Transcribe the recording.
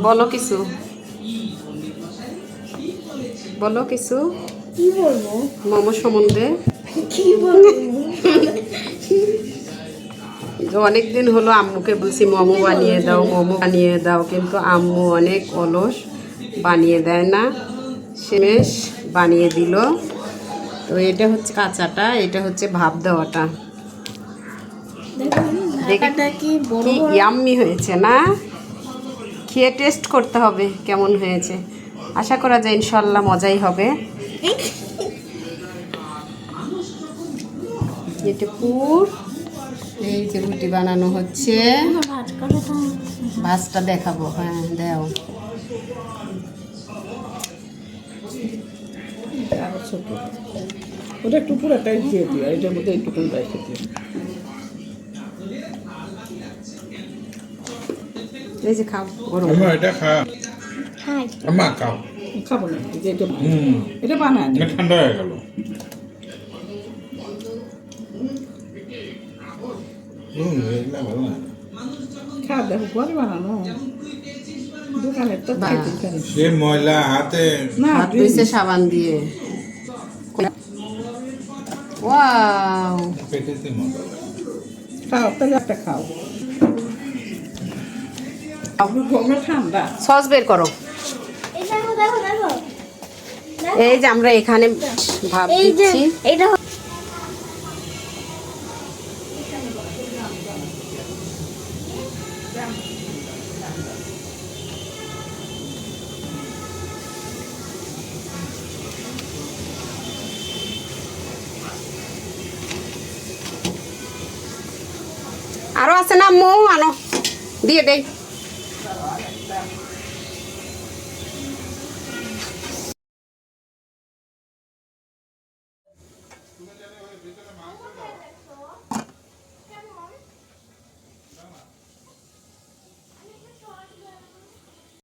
বলো কিছু, বলো কিছু। কি বলবো? মোমো সম্বন্ধে কি বলবো? অনেকদিন হলো আম্মুকে বলছি মোমো বানিয়ে দাও, মোমো বানিয়ে দাও, কিন্তু আম্মু অনেক অলস, বানিয়ে দেয় না। শেষ বানিয়ে দিল। তো এটা হচ্ছে কাঁচাটা, এটা হচ্ছে ভাপ দেওয়াটা। ঢাকাটা কি বড় কি বড়? ইয়াম্মি হয়েছে না? খেয়ে টেস্ট করতে হবে কেমন হয়েছে। আশা করা যায় ইনশাল্লাহ মজাই হবে। এটা পুর, এই যে রুটি বানানো হচ্ছে। ভাত করে তো ভাজটা দেখাবো, হ্যাঁ দাও। আরো ছোট ওটা একটু পুরো টাইট দিয়ে দিও, এটার মধ্যে একটু রেখে দিও। এই যে খাও গরম। আম্মা এটা খা। খাই। আম্মা খাও। খাবো না, এই যে এটা বানায় এটা ঠান্ডা হয়ে গেল। এগুলা ভালো না। খা, দেখো ঘরে বানানো, দোকানের তো বাহ। খাইতে পারি সে ময়লা হাতে না। হাত ধুইছে সাবান দিয়ে। ওয়াও, পেটেতে মজা লাগে। খাও, তাহলে একটা খাও। গরমে ঠান্ডা। সস বের করো। এই দেখো দেখো দেখো। এই যে আমরা এখানে ভাব এই যে দিচ্ছি। এটা আরো আছে না আম্মু? আনো, দিয়ে দেই।